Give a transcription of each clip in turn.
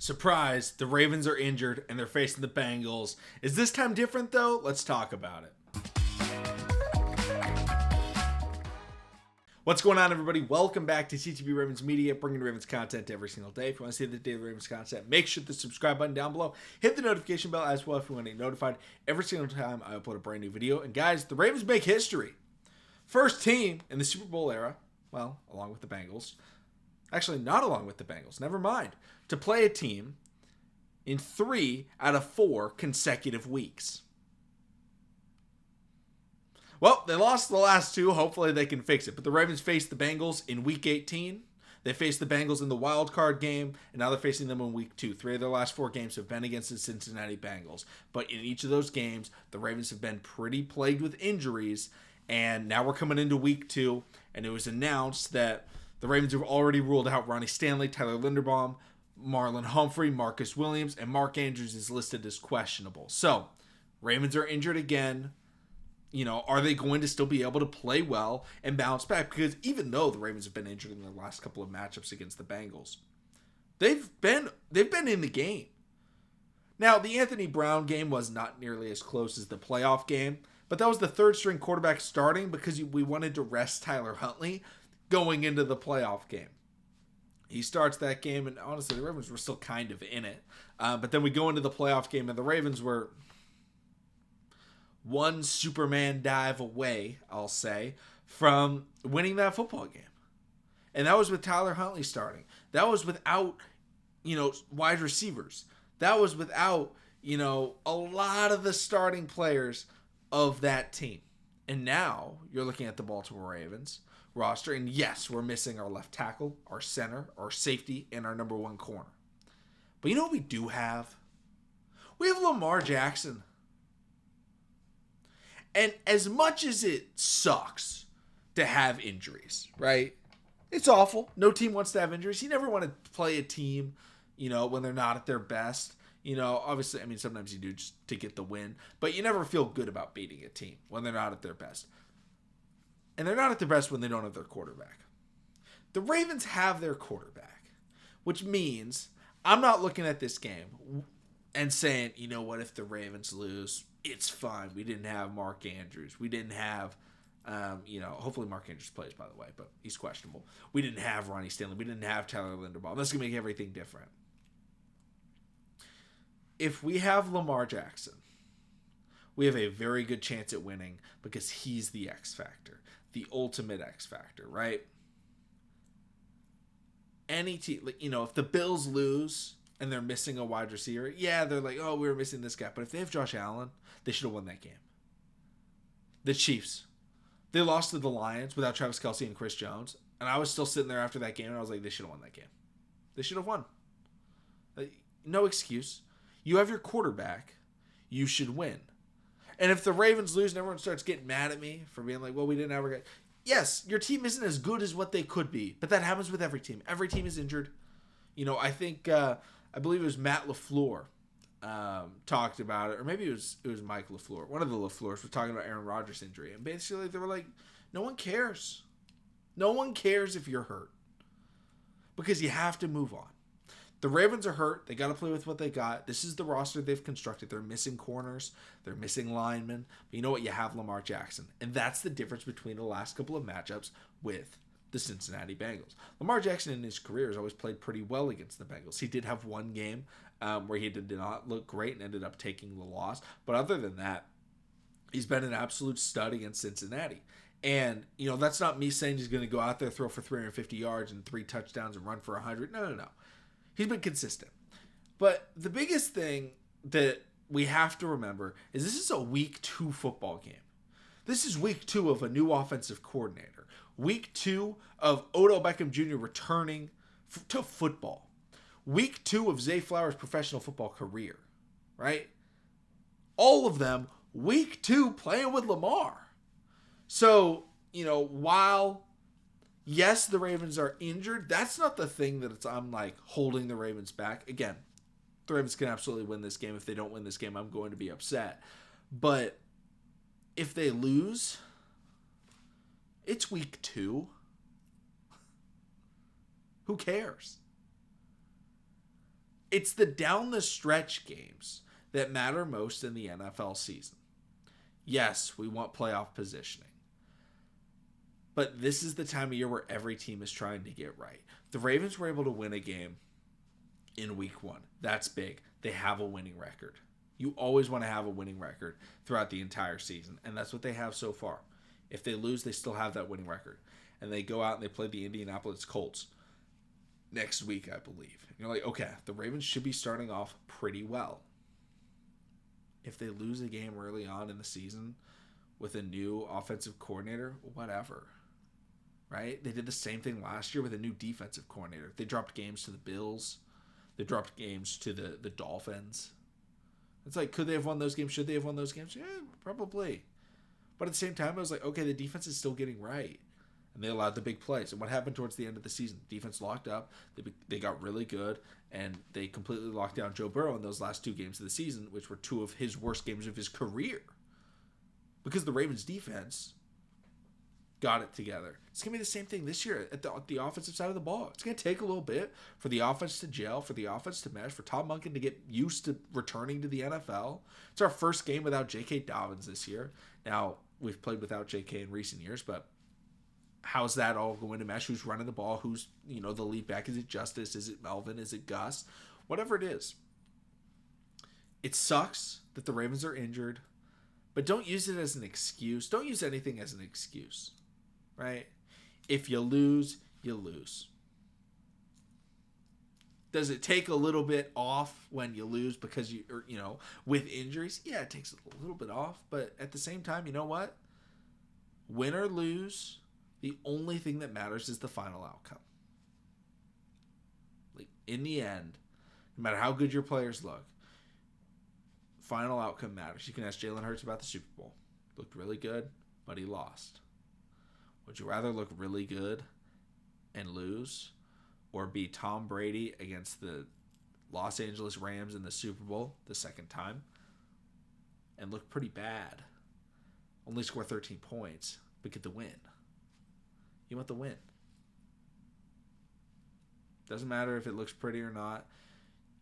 Surprise, the Ravens are injured and they're facing the Bengals. Is this time different though? Let's talk about it. What's going on, everybody? Welcome back to TTB Ravens Media, bringing Ravens content every single day. If you want to see the daily Ravens content, make sure to subscribe button down below. Hit the notification bell as well if you want to get notified every single time I upload a brand new video. And guys, the Ravens make history. First team in the Super Bowl era, well, along with the Bengals. Actually, not along with the Bengals, never mind. To play a team in 3 out of 4 consecutive weeks. Well, they lost the last 2. Hopefully they can fix it. But the Ravens faced the Bengals in Week 18. They faced the Bengals in the wild card game, and now they're facing them in Week 2. 3 of their last 4 games have been against the Cincinnati Bengals. But in each of those games, the Ravens have been pretty plagued with injuries. And now we're coming into Week 2, and it was announced that the Ravens have already ruled out Ronnie Stanley, Tyler Linderbaum, Marlon Humphrey, Marcus Williams, and Mark Andrews is listed as questionable. So, Ravens are injured again. You know, are they going to still be able to play well and bounce back? Because even though the Ravens have been injured in their last couple of matchups against the Bengals, they've been in the game. Now, the Anthony Brown game was not nearly as close as the playoff game, but that was the third string quarterback starting because we wanted to rest Tyler Huntley going into the playoff game. He starts that game, and honestly, the Ravens were still kind of in it. But then we go into the playoff game, and the Ravens were one Superman dive away, I'll say, from winning that football game. And that was with Tyler Huntley starting. That was without, wide receivers. That was without, a lot of the starting players of that team. And now you're looking at the Baltimore Ravens roster, and yes, we're missing our left tackle, our center, our safety, and our number 1 corner. But you know what we do have? We have Lamar Jackson. And as much as it sucks to have injuries, right? It's awful. No team wants to have injuries. You never want to play a team, when they're not at their best. Obviously, sometimes you do just to get the win, but you never feel good about beating a team when they're not at their best. And they're not at their best when they don't have their quarterback. The Ravens have their quarterback, which means I'm not looking at this game and saying, you know what, if the Ravens lose, it's fine. We didn't have Mark Andrews. We didn't have, hopefully Mark Andrews plays, by the way, but he's questionable. We didn't have Ronnie Stanley. We didn't have Tyler Linderbaum. That's going to make everything different. If we have Lamar Jackson, we have a very good chance at winning because he's the X factor, the ultimate X factor, right? Any team, if the Bills lose and they're missing a wide receiver, yeah, they're like, oh, we were missing this guy. But if they have Josh Allen, they should have won that game. The Chiefs, they lost to the Lions without Travis Kelce and Chris Jones. And I was still sitting there after that game, and I was like, they should have won that game. They should have won. No excuse. You have your quarterback. You should win. And if the Ravens lose and everyone starts getting mad at me for being like, well, we didn't have a guy. Yes, your team isn't as good as what they could be. But that happens with every team. Every team is injured. I think, I believe it was Matt LaFleur talked about it. Or maybe it was Mike LaFleur. One of the LaFleurs was talking about Aaron Rodgers' injury. And basically they were like, no one cares. No one cares if you're hurt. Because you have to move on. The Ravens are hurt. They got to play with what they got. This is the roster they've constructed. They're missing corners. They're missing linemen. But you know what? You have Lamar Jackson. And that's the difference between the last couple of matchups with the Cincinnati Bengals. Lamar Jackson in his career has always played pretty well against the Bengals. He did have one game where he did not look great and ended up taking the loss. But other than that, he's been an absolute stud against Cincinnati. And, that's not me saying he's going to go out there, throw for 350 yards and 3 touchdowns and run for 100. No. He's been consistent. But the biggest thing that we have to remember is this is a Week 2 football game. This is Week 2 of a new offensive coordinator. Week 2 of Odell Beckham Jr. returning to football. Week 2 of Zay Flowers' professional football career. Right? All of them, Week 2 playing with Lamar. So, while yes, the Ravens are injured, that's not the thing that I'm like holding the Ravens back. Again, the Ravens can absolutely win this game. If they don't win this game, I'm going to be upset. But if they lose, it's Week 2. Who cares? It's the down the stretch games that matter most in the NFL season. Yes, we want playoff positioning. But this is the time of year where every team is trying to get right. The Ravens were able to win a game in week 1. That's big. They have a winning record. You always want to have a winning record throughout the entire season, and that's what they have so far. If they lose, they still have that winning record. And they go out and they play the Indianapolis Colts next week, I believe. And you're like, okay, the Ravens should be starting off pretty well. If they lose a game early on in the season with a new offensive coordinator, whatever. Right? They did the same thing last year with a new defensive coordinator. They dropped games to the Bills. They dropped games to the Dolphins. It's like, could they have won those games? Should they have won those games? Yeah, probably. But at the same time, I was like, okay, the defense is still getting right. And they allowed the big plays. And what happened towards the end of the season? The defense locked up. They got really good. And they completely locked down Joe Burrow in those last 2 games of the season, which were 2 of his worst games of his career. Because the Ravens defense got it together. It's going to be the same thing this year at the offensive side of the ball. It's going to take a little bit for the offense to gel, for the offense to mesh, for Todd Monken to get used to returning to the NFL. It's our first game without J.K. Dobbins this year. Now, we've played without J.K. in recent years, but how's that all going to mesh? Who's running the ball? Who's, the lead back? Is it Justice? Is it Melvin? Is it Gus? Whatever it is. It sucks that the Ravens are injured, but don't use it as an excuse. Don't use anything as an excuse, right? If you lose, you lose. Does it take a little bit off when you lose because with injuries? Yeah, it takes a little bit off, but at the same time, you know what? Win or lose, the only thing that matters is the final outcome. Like, in the end, no matter how good your players look, final outcome matters. You can ask Jalen Hurts about the Super Bowl. Looked really good, but he lost. Would you rather look really good and lose, or be Tom Brady against the Los Angeles Rams in the Super Bowl the second time and look pretty bad? Only score 13 points, but get the win. You want the win. Doesn't matter if it looks pretty or not.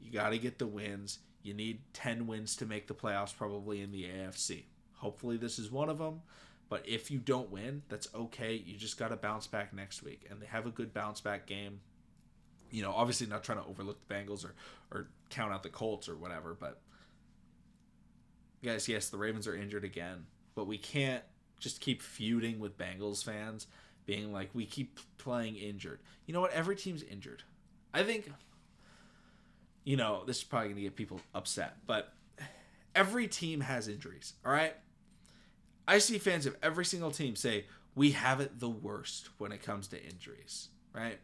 You got to get the wins. You need 10 wins to make the playoffs probably in the AFC. Hopefully this is one of them. But if you don't win, that's okay. You just got to bounce back next week. And they have a good bounce back game. Obviously not trying to overlook the Bengals or count out the Colts or whatever. But, guys, yes, the Ravens are injured again. But we can't just keep feuding with Bengals fans, being like, we keep playing injured. You know what? Every team's injured. I think, this is probably going to get people upset. But every team has injuries, all right? I see fans of every single team say, we have it the worst when it comes to injuries, right?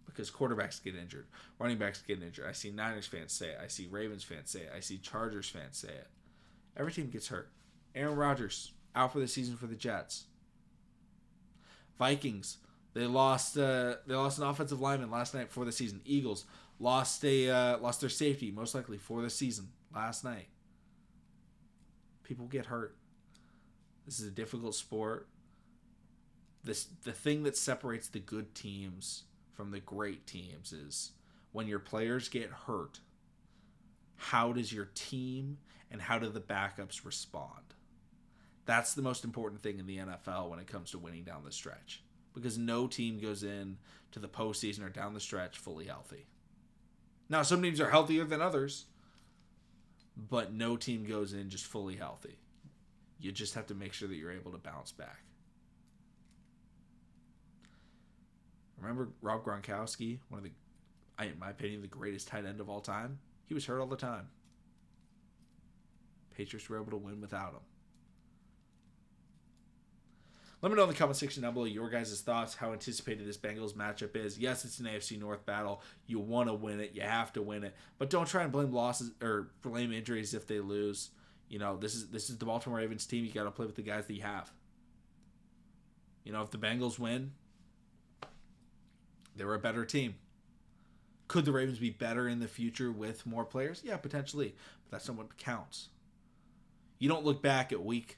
Because quarterbacks get injured. Running backs get injured. I see Niners fans say it. I see Ravens fans say it. I see Chargers fans say it. Every team gets hurt. Aaron Rodgers, out for the season for the Jets. Vikings, they lost an offensive lineman last night for the season. Eagles lost their safety, most likely for the season, last night. People get hurt. This is a difficult sport. The thing that separates the good teams from the great teams is when your players get hurt, how does your team and how do the backups respond? That's the most important thing in the NFL when it comes to winning down the stretch. Because no team goes in to the postseason or down the stretch fully healthy. Now, some teams are healthier than others, but no team goes in just fully healthy. You just have to make sure that you're able to bounce back. Remember Rob Gronkowski, one of the, in my opinion, the greatest tight end of all time? He was hurt all the time. Patriots were able to win without him. Let me know in the comment section down below your guys' thoughts, how anticipated this Bengals matchup is. Yes, it's an AFC North battle. You want to win it. You have to win it. But don't try and blame losses or blame injuries if they lose. This is the Baltimore Ravens team. You got to play with the guys that you have. If the Bengals win, they were a better team. Could the Ravens be better in the future with more players? Yeah, potentially. But that's not what counts. You don't look back at week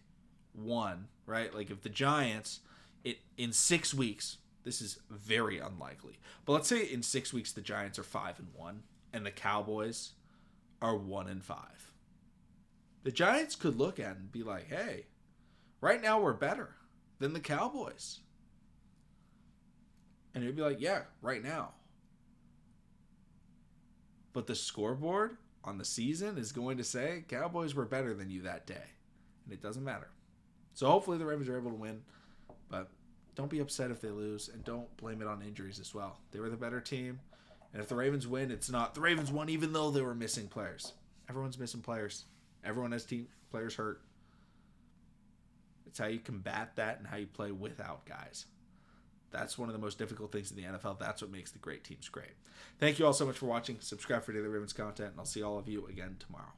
1, right? Like if the Giants, in 6 weeks, this is very unlikely. But let's say in 6 weeks the Giants are 5-1 and the Cowboys are 1-5. The Giants could look at it and be like, hey, right now we're better than the Cowboys. And it'd be like, yeah, right now. But the scoreboard on the season is going to say Cowboys were better than you that day. And it doesn't matter. So hopefully the Ravens are able to win. But don't be upset if they lose. And don't blame it on injuries as well. They were the better team. And if the Ravens win, it's not the Ravens won even though they were missing players. Everyone's missing players. Everyone has team players hurt. It's how you combat that and how you play without guys. That's one of the most difficult things in the NFL. That's what makes the great teams great. Thank you all so much for watching. Subscribe for daily Ravens content, and I'll see all of you again tomorrow.